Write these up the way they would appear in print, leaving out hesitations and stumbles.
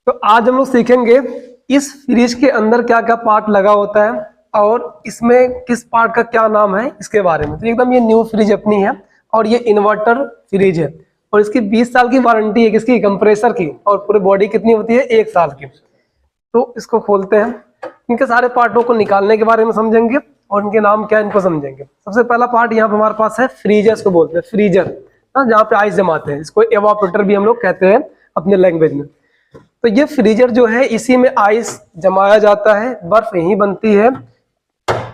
तो आज हम लोग सीखेंगे इस फ्रिज के अंदर क्या क्या पार्ट लगा होता है और इसमें किस पार्ट का क्या नाम है इसके बारे में। तो एकदम ये न्यू फ्रिज अपनी है और ये इन्वर्टर फ्रिज है और इसकी 20 साल की वारंटी है किसकी, कंप्रेसर की, और पूरी बॉडी कितनी होती है, 1 साल की। तो इसको खोलते हैं, इनके सारे पार्टों को निकालने के बारे में समझेंगे और इनके नाम क्या है इनको समझेंगे। सबसे पहला पार्ट यहाँ पे हमारे पास है फ्रीजर, इसको बोलते हैं फ्रीजर, जहाँ पे आइस जमाते हैं, इसको एवापोरेटर भी हम लोग कहते हैं अपने लैंग्वेज में। तो ये फ्रीजर जो है इसी में आइस जमाया जाता है, बर्फ यहीं बनती है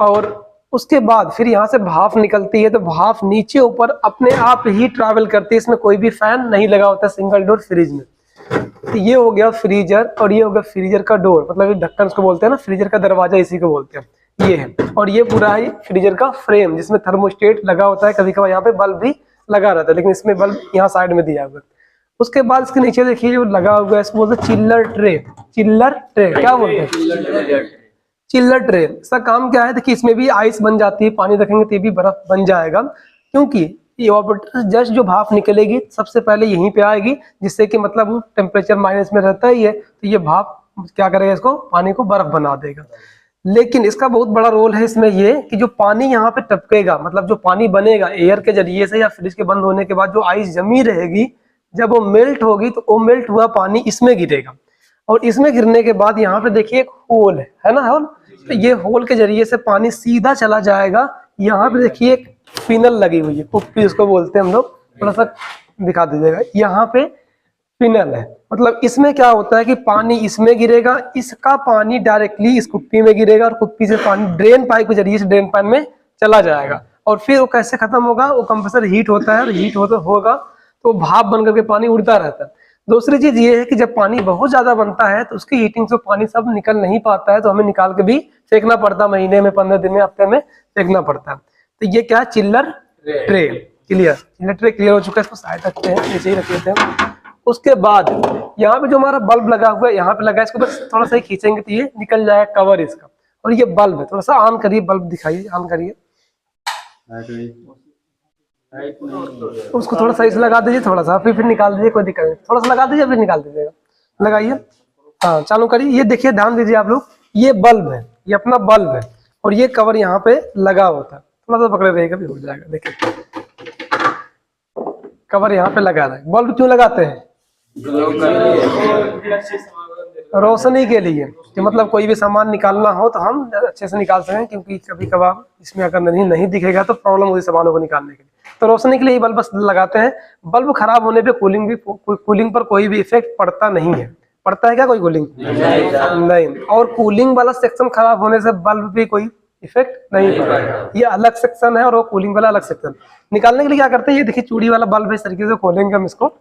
और उसके बाद फिर यहाँ से भाप निकलती है, तो भाप नीचे ऊपर अपने आप ही ट्रैवल करती है, इसमें कोई भी फैन नहीं लगा होता सिंगल डोर फ्रिज में। तो ये हो गया फ्रीजर और ये हो गया फ्रीजर का डोर, मतलब ये ढक्कन उसको बोलते हैं ना, फ्रीजर का दरवाजा इसी को बोलते हैं, ये है। और ये पूरा ही फ्रीजर का फ्रेम जिसमें थर्मोस्टेट लगा होता है, कभी कभार यहाँ पे बल्ब भी लगा रहता है, लेकिन इसमें बल्ब यहाँ साइड में दिया हुआ है। उसके बाद इसके नीचे देखिए जो लगा हुआ है इसको बोलते हैं चिल्लर ट्रे। चिल्लर ट्रे क्या बोलते हैं, चिल्लर ट्रे। इसका काम क्या है, देखिए इसमें भी आइस बन जाती है, पानी रखेंगे तो भी बर्फ बन जाएगा, क्योंकि इवापोरेटर जस्ट जो भाप निकलेगी सबसे पहले यहीं पे आएगी, जिससे कि मतलब टेम्परेचर माइनस में रहता ही है, तो ये भाप क्या करेगा, इसको पानी को बर्फ बना देगा। लेकिन इसका बहुत बड़ा रोल है इसमें ये कि जो पानी यहाँ पे टपकेगा, मतलब जो पानी बनेगा एयर के जरिए से या फ्रिज के बंद होने के बाद जो आइस जमी रहेगी, जब वो मेल्ट होगी तो वो मेल्ट हुआ पानी इसमें गिरेगा और इसमें गिरने के बाद यहाँ पे देखिए एक होल है ना, होल। तो ये होल के जरिए से पानी सीधा चला जाएगा। यहाँ पे देखिए एक फिनल लगी हुई है, कुप्पी उसको बोलते हैं हम लोग, थोड़ा सा दिखा दीजिएगा। यहाँ पे फिनल है, मतलब इसमें क्या होता है कि पानी इसमें गिरेगा, इसका पानी डायरेक्टली इस कुप्पी में गिरेगा और कुप्पी से पानी ड्रेन पाइप के जरिए से ड्रेन पाइप में चला जाएगा। और फिर वो कैसे खत्म होगा, वो कंप्रेसर हीट होता है और हीट होगा तो भाप बन करके पानी उड़ता रहता है। दूसरी चीज ये है कि जब पानी बहुत ज्यादा बनता है तो उसकी हीटिंग से पानी सब निकल नहीं पाता है, तो हमें निकाल के भी फेंकना पड़ता है, महीने में 15 दिन में हफ्ते में फेंकना पड़ता है। तो ये क्या है, चिल्लर ट्रे। क्लियर, चिल्लर ट्रे क्लियर हो चुका है, इसको साइड रखते हैं, नीचे ही रख लेते हैं। उसके बाद यहाँ पे जो हमारा बल्ब लगा हुआ है यहाँ पे लगा है, इसको बस थोड़ा सा ही खींचेंगे तो ये निकल जाएगा कवर इसका। और ये बल्ब है, थोड़ा सा ऑन करिए, बल्ब दिखाइए, ऑन करिए, उसको थोड़ा सा इसे लगा दीजिए, थोड़ा सा फिर निकाल दीजिए, कोई दिक्कत नहीं, थोड़ा सा लगा दीजिए फिर निकाल दीजिएगा, लगाइए, हाँ चालू करिए। ये देखिए, ध्यान दीजिए आप लोग, ये बल्ब है, ये अपना बल्ब है और ये कवर यहाँ पे लगा होता है, थोड़ा सा पकड़े रहेगा भी हो जाएगा। देखिए कवर यहाँ पे लगा है। बल्ब क्यों लगाते हैं, रोशनी के लिए, कि मतलब कोई भी सामान निकालना हो तो हम अच्छे से निकाल सकें, क्योंकि कभी कभार इसमें अगर नहीं दिखेगा तो प्रॉब्लम होगी सामानों को निकालने के लिए। तो रोशनी के लिए बल्ब बस लगाते हैं। बल्ब खराब होने पे कूलिंग पर कोई भी इफेक्ट पड़ता नहीं है। पड़ता है क्या कोई कूलिंग? नहीं। और कूलिंग वाला सेक्शन खराब होने से बल्ब भी कोई इफेक्ट नहीं पड़ता। ये अलग सेक्शन है और वो कूलिंग वाला अलग सेक्शन। निकालने के लिए क्या करते हैं, ये देखिए चूड़ी वाला बल्ब है, इस तरीके से खोलेंगे हम इसको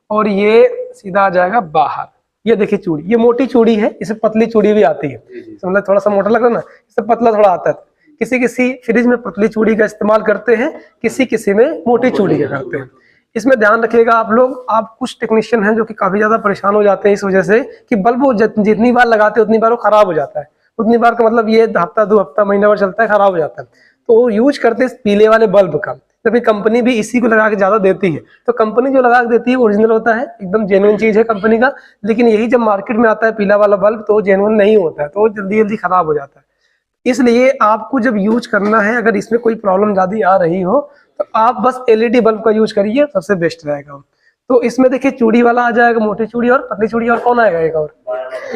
और ये सीधा आ जाएगा बाहर। ये देखिए चूड़ी, ये मोटी चूड़ी है, इसे पतली चूड़ी भी आती है, मतलब थोड़ा सा मोटा लग रहा है ना, इससे पतला थोड़ा आता है। किसी फ्रिज में पतली चूड़ी का इस्तेमाल करते हैं, किसी में मोटी चूड़ी का करते हैं। इसमें ध्यान रखिएगा आप लोग, आप कुछ टेक्नीशियन हैं जो कि काफी ज्यादा परेशान हो जाते हैं इस वजह से कि बल्ब वो जितनी बार लगाते हैं उतनी बार वो खराब हो जाता है। उतनी बार का मतलब ये हफ्ता 2 हफ्ता महीना भर चलता है, खराब हो जाता है। तो वो यूज करते हैं पीले वाले बल्ब का, जबकि कंपनी भी इसी को लगा के ज्यादा देती है। तो कंपनी जो लगा के देती है ओरिजिनल होता है, एकदम जेन्युइन चीज है कंपनी का, लेकिन यही जब मार्केट में आता है पीला वाला बल्ब तो जेन्युइन नहीं होता है, तो वो जल्दी जल्दी खराब हो जाता है। इसलिए आपको जब यूज करना है, अगर इसमें कोई प्रॉब्लम ज्यादा आ रही हो तो आप बस एलईडी बल्ब का यूज करिए, सबसे बेस्ट रहेगा। तो इसमें देखिए चूड़ी वाला आ जाएगा, मोटी चूड़ी और पतली चूड़ी, और कौन आएगा एक और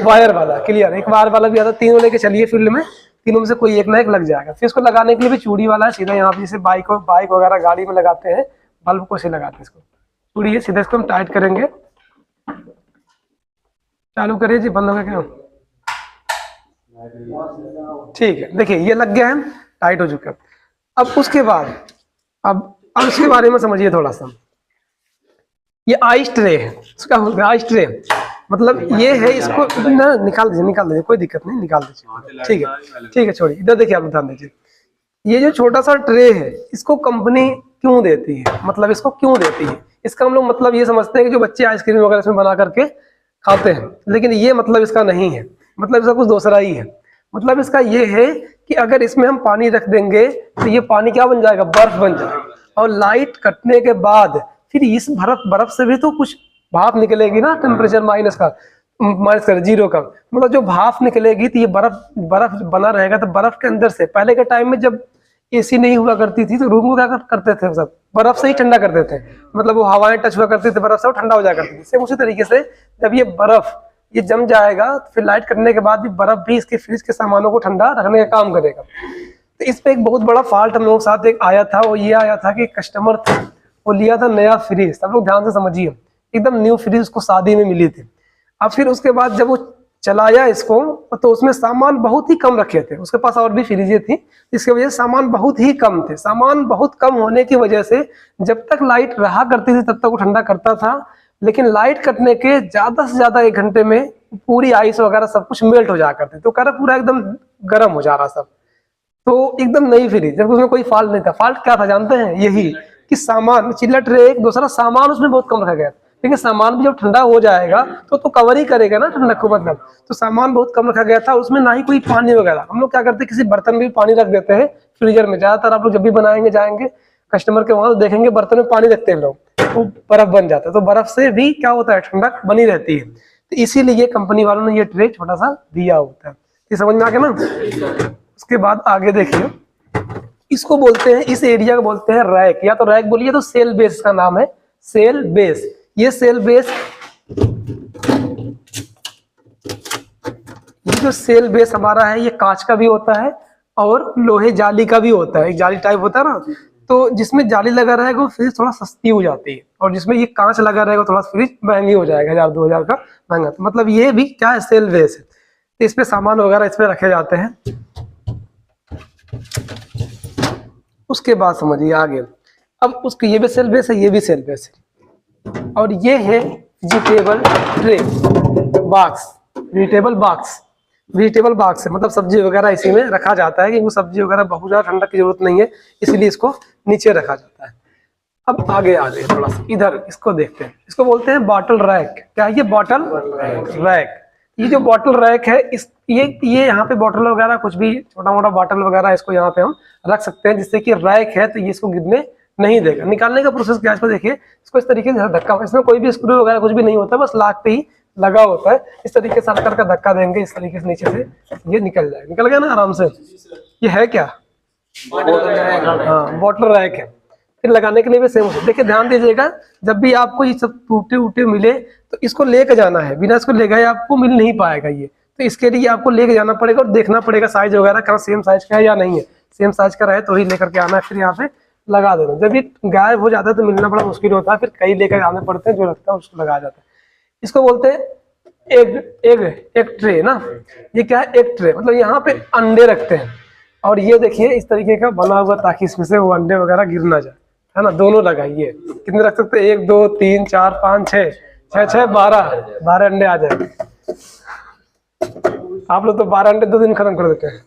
वायर वाला। क्लियर, एक वायर वाला भी आता है। तीनों लेके चलिए फील्ड में, तीनों में से कोई एक ना एक लग जाएगा। फिर इसको लगाने के लिए भी चूड़ी वाला है, सीधा यहाँ पे जैसे बाइक वगैरह गाड़ी में लगाते हैं बल्ब को, से लगाते हैं इसको। चूड़ी है, सीधा इसको हम टाइट करेंगे। चालू करिए जी, बंद होगा क्या? ठीक है, देखिए ये लग गया है, टाइट हो चुका है। अब उसके बाद अब इसके बारे में समझिए थोड़ा सा। ये आइस ट्रे है, इसका आइस ट्रे मतलब ये है, इसको ना निकाल दीजिए, कोई दिक्कत नहीं, निकाल दीजिए। ठीक है, छोड़िए। इधर देखिए, आप ध्यान दीजिए, ये जो छोटा सा ट्रे है इसको कंपनी क्यों देती है, मतलब इसको क्यों देती है, इसका हम लोग मतलब ये समझते हैं कि जो बच्चे आइसक्रीम वगैरह इसमें बना करके खाते हैं, लेकिन ये मतलब इसका नहीं है। मतलब इसका कुछ दूसरा ही है। मतलब इसका ये है कि अगर इसमें हम पानी रख देंगे तो ये पानी क्या बन जाएगा, बर्फ बन जाएगा। और लाइट कटने के बाद फिर इस बर्फ से भी तो कुछ भाप निकलेगी ना, टेम्परेचर माइनस का। माइनस कर 0 का मतलब जो भाप निकलेगी तो ये बर्फ बर्फ बना रहेगा। तो बर्फ के अंदर से पहले के टाइम में जब एसी नहीं हुआ करती थी तो रूम को क्या करते थे, सब बर्फ से ही ठंडा करते थे। मतलब वो हवाएं टच हुआ करती थी बर्फ से, वो ठंडा हो जाया करती थी। सेम उसी तरीके से जब ये बर्फ ये जम जाएगा तो फिर लाइट करने के बाद भी बर्फ भी इसके फ्रिज के सामानों को ठंडा रखने का काम करेगा। तो इस पे एक बहुत बड़ा फॉल्ट हम लोगों के साथ एक आया था, वो ये आया था कि कस्टमर था वो लिया था नया फ्रिज। सब लोग ध्यान से समझिए, एकदम न्यू फ्रिज उसको शादी में मिली थी। अब फिर उसके बाद जब वो चलाया इसको तो उसमें सामान बहुत ही कम रखे थे। उसके पास और भी फ्रिजें थी, इसकी वजह से सामान बहुत ही कम थे। सामान बहुत कम होने की वजह से जब तक लाइट रहा करती थी तब तक वो ठंडा करता था, लेकिन लाइट कटने के ज्यादा से ज्यादा 1 घंटे में पूरी आइस वगैरह सब कुछ मेल्ट हो जाया करती। तो कह पूरा एकदम गर्म हो जा रहा सब। तो एकदम नई फ्रिज, जब उसमें कोई फॉल्ट नहीं था। फॉल्ट क्या था जानते हैं? यही कि सामान चिल्ला ट्रे एक दूसरा सामान उसमें बहुत कम रखा गया। लेकिन सामान भी जब ठंडा हो जाएगा तो कवर ही करेगा ना ठंडक को, मतलब। तो सामान बहुत कम रखा गया था, उसमें ना ही कोई पानी वगैरह। हम लोग क्या करते हैं, किसी बर्तन में भी पानी रख देते हैं फ्रीजर में। ज्यादातर आप लोग जब भी बनाएंगे जाएंगे कस्टमर के वहां तो देखेंगे बर्तन में पानी रखते हैं लोग, वो बर्फ बन जाता है। तो बर्फ से भी क्या होता है, ठंडक बनी रहती है। तो इसीलिए कंपनी वालों ने ये ट्रे छोटा सा दिया होता है। ये समझ में आ गया ना। उसके बाद आगे देखिए, इसको बोलते हैं, इस एरिया को बोलते हैं रैक, या तो रैक बोलिए तो सेल बेस का नाम है, सेल बेस। ये सेल बेस, ये जो सेल बेस हमारा है ये कांच का भी होता है और लोहे जाली का भी होता है। एक जाली टाइप होता है ना, तो जिसमें जाली लगा रहेगा वो फ्रिज थोड़ा सस्ती हो जाती है, और जिसमें ये कांच लगा रहेगा थोड़ा फ्रिज महंगी हो जाएगा, 1000-2000 का महंगा। तो मतलब ये भी क्या है, सेल बेस है। तो इसमें सामान वगैरह इसमें रखे जाते हैं। उसके बाद समझिए आगे, अब उसके ये भी सेल बेस है, ये भी सेल बेस है। और ये है vegetable tray box, vegetable box. Vegetable box है मतलब सब्जी वगैरह इसी में रखा जाता है, क्योंकि सब्जी वगैरह बहुत ज्यादा ठंडक की जरूरत नहीं है, इसलिए इसको नीचे रखा जाता है। अब आगे आ जाए थोड़ा सा इधर, इसको देखते हैं। इसको बोलते हैं बॉटल रैक। क्या है ये? Bottle rack. ये जो बॉटल रैक है, इस ये यहाँ पे बॉटल वगैरह कुछ भी छोटा मोटा बॉटल वगैरह इसको यहाँ पे हम रख सकते हैं, जिससे कि रैक है तो ये इसको गिरने नहीं देगा। निकालने का प्रोसेस क्या है, इसको देखिए। इसको इस तरीके से धक्का, इसमें कोई भी स्क्रू वगैरह कुछ भी नहीं होता, बस लाक पे ही लगा होता है। इस तरीके से हल्का का धक्का देंगे, इस तरीके से नीचे से ये निकल जाएगा। निकल गया ना आराम से। ये है क्या? हाँ, बॉटल रैक है। फिर लगाने के लिए भी सेम होता है। देखिए ध्यान दीजिएगा, जब भी आपको ये सब टूटे उटे मिले तो इसको लेके जाना है, बिना इसको ले गए आपको मिल नहीं पाएगा ये। तो इसके लिए आपको लेके जाना पड़ेगा और देखना पड़ेगा साइज वगैरह कहाँ सेम साइज का है या नहीं है। सेम साइज का रहे तो ही लेकर के आना है, फिर यहाँ पे लगा देना। जब ये गायब हो जाता है तो मिलना बड़ा मुश्किल होता है, फिर कई लेकर आने पड़ते हैं, जो लगता है उसको लगाया जाता है। इसको बोलते हैं एग ट्रे ना। ये क्या है? एग ट्रे, मतलब यहाँ पे अंडे रखते हैं। और ये देखिए इस तरीके का बना हुआ, ताकि इसमें से वो अंडे वगैरह गिर ना जाए, है ना। दोनों लगाइए। कितने रख सकते हैं? 1 2 3 4 5 6 6 12 अंडे आ जाएंगे। आप लोग तो 12 अंडे 2 दिन खत्म कर देते हैं।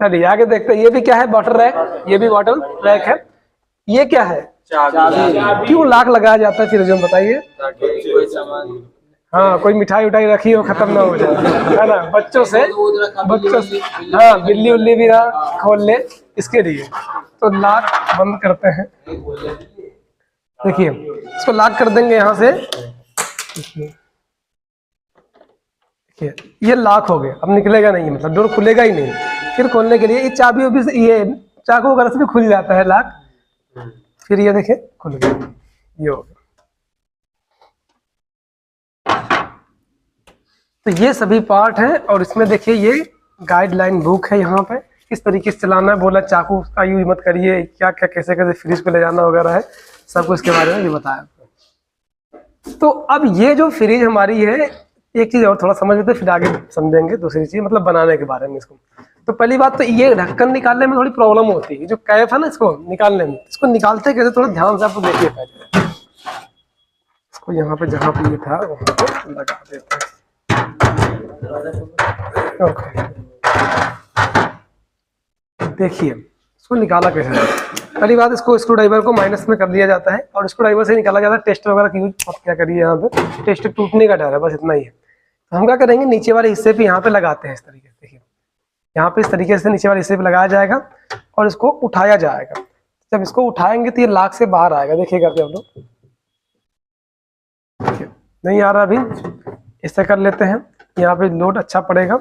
चलिए आगे देखते हैं। ये भी क्या है? Bottle rack. ये भी बॉटल रैक है। ये क्या है? क्यों लाख लगाया जाता है फिर जो बताइए? हाँ, कोई मिठाई उठाई रखी हो खत्म ना हो जाए, है ना। बच्चों से हाँ, बिल्ली उल्ली भी ना खोल ले, इसके लिए तो लाक बंद करते हैं। देखिए इसको लॉक कर देंगे यहाँ से। देखिए ये लॉक हो गया, अब निकलेगा नहीं, मतलब डोर खुलेगा ही नहीं। फिर खोलने के लिए ये चाबी भी, ये चाकू वगैरह से भी खुल जाता है लॉक। फिर ये देखिए खुल गया, ये हो गया। तो ये सभी पार्ट हैं। और इसमें देखिए ये गाइडलाइन बुक है, यहाँ पे किस तरीके से चलाना है। बोला चाकू का यूज मत करिए, क्या क्या कैसे कैसे फ्रिज को ले जाना वगैरह है, सब कुछ के बारे में ये बताया। तो अब ये जो फ्रिज हमारी है, एक चीज और थोड़ा समझ लेते फिर आगे समझेंगे दूसरी चीज, मतलब बनाने के बारे में इसको। तो पहली बात तो ये ढक्कन निकालने में थोड़ी प्रॉब्लम होती है, जो कैप है ना इसको निकालने में। इसको निकालते कैसे, थोड़ा ध्यान से आपको देखिए पहले। इसको यहाँ पे जहाँ पे ये था वहाँ पे लगा देते हैं। ओके, देखिए इसको निकाला कैसे। पहली बात, इसको स्क्रू ड्राइवर को माइनस में कर दिया जाता है और स्क्रू ड्राइवर से निकाला जाता है। टेस्ट वगैरह की यूज क्या करिए, यहाँ पे टेस्ट टूटने का डर है, बस इतना ही है। तो हम क्या करेंगे, नीचे वाले हिस्से पे यहाँ पे लगाते हैं इस तरीके से। देखिए यहाँ पे इस तरीके से नीचे वाले हिस्से पे लगाया जाएगा और इसको उठाया जाएगा। जब इसको उठाएंगे तो ये लाक से बाहर आएगा, देखिएगा आप लोग। नहीं आ रहा अभी, इससे कर लेते हैं। यहाँ पे लोड अच्छा पड़ेगा।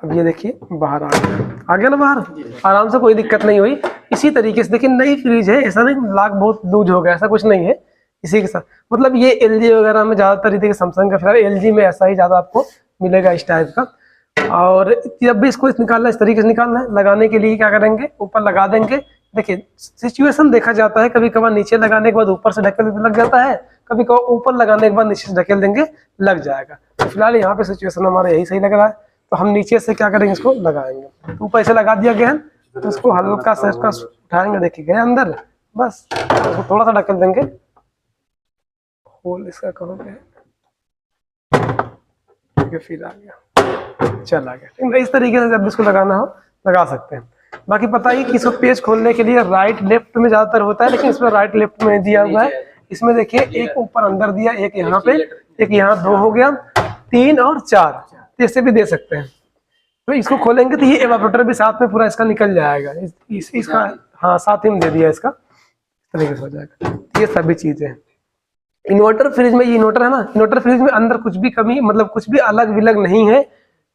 अब ये देखिए बाहर आ गया ना बाहर, आराम से, कोई दिक्कत नहीं हुई। इसी तरीके से देखिए नई फ्रिज है, ऐसा नहीं लॉक बहुत लूज हो गया, ऐसा कुछ नहीं है। इसी के साथ मतलब ये एलजी वगैरह में ज़्यादातर देखिए, सैमसंग का फिलहाल एलजी में ऐसा ही ज़्यादा आपको मिलेगा इस टाइप का। और जब भी इसको निकालना इस तरीके से निकालना है, लगाने के लिए क्या करेंगे, ऊपर लगा देंगे। देखिए सिचुएशन देखा जाता है, कभी कभार नीचे लगाने के बाद ऊपर से ढकेल देते लग जाता है, कभी कभार ऊपर लगाने के बाद नीचे से ढकेल देंगे लग जाएगा। तो फिलहाल यहाँ पे सिचुएशन हमारा यही सही लग रहा है, तो हम नीचे से क्या करेंगे, इसको लगाएंगे। ऊपर से लगा दिया गया है, तो इसको हल्का सा इसका उठाएंगे, देखिए गया अंदर, बस इसको थोड़ा सा ढकेल देंगे, होल इसका करोगे, फिर आ गया, चला गया। इस तरीके से जब इसको लगाना हो लगा सकते हैं। बाकी पता ही कि इसको पेज खोलने के लिए राइट लेफ्ट में ज्यादातर होता है, लेकिन इसमें राइट लेफ्ट में दिया हुआ है। इसमें देखिए एक ऊपर अंदर दिया, एक यहाँ पे, एक यहाँ, 2 हो गया, 3 और 4, ऐसे भी दे सकते हैं। तो इसको खोलेंगे तो ये एवापोरेटर भी साथ में पूरा इसका निकल जाएगा, इसका हाँ साथ ही में दे दिया, इसका इस तरीके से हो जाएगा। ये सभी चीजें इन्वर्टर फ्रिज में, ये इन्वर्टर है ना, इन्वर्टर फ्रिज में अंदर कुछ भी कमी मतलब कुछ भी अलग विलग नहीं है,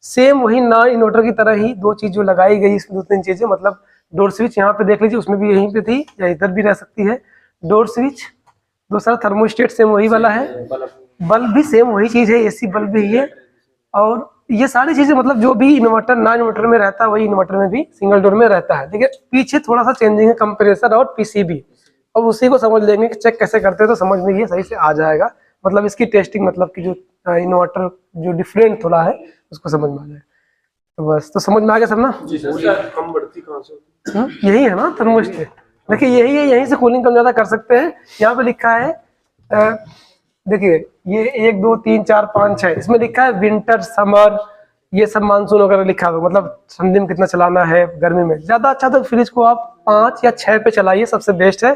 सेम वही ना इन्वर्टर की तरह ही 2 चीज जो लगाई गई, इसमें 2-3 चीजें, मतलब डोर स्विच यहाँ पे देख लीजिए, उसमें भी यहीं पे थी या इधर भी रह सकती है डोर स्विच। दूसरा थर्मोस्टेट सेम वही वाला है, बल्ब भी सेम वही चीज है, एसी बल्ब भी है। और ये सारी चीजें मतलब जो भी इन्वर्टर नॉन इन्वर्टर में रहता है वही इन्वर्टर में भी सिंगल डोर में रहता है। देखिए पीछे थोड़ा सा चेंजिंग है, कंप्रेसर और पीसीबी। अब उसी को समझ लेंगे कि चेक कैसे करते हैं, तो समझ में ये सही से आ जाएगा। मतलब इसकी टेस्टिंग, मतलब कि जो इन्वर्टर जो डिफरेंट थोड़ा है उसको समझ में आ जाएगा। तो बस, तो समझ में आ गया सब ना। कम बढ़ती कहाँ से? यही है ना थर्मोस्टेट, देखिए यही है, यहीं से कूलिंग कम ज्यादा कर सकते हैं। यहाँ पे लिखा है देखिए ये 1 2 3 4 5 6, इसमें लिखा है विंटर समर, ये सब मानसून वगैरह लिखा हुआ, मतलब ठंडी में कितना चलाना है, गर्मी में। ज्यादा अच्छा तो फ्रिज को आप 5 या 6 पे चलाइए, सबसे बेस्ट है।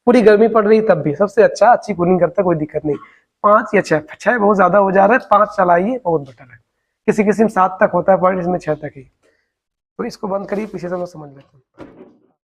पूरी गर्मी पड़ रही तब भी सबसे अच्छा, अच्छी कूलिंग करता है, कोई दिक्कत नहीं। 5 या 6 बहुत ज्यादा हो जा रहा है, 5 चलाइए, बहुत बेटर है। किसी किसी में 7 तक होता है पॉइंट, इसमें 6 तक ही। तो इसको बंद करिए, पीछे से हम समझ लेते हैं।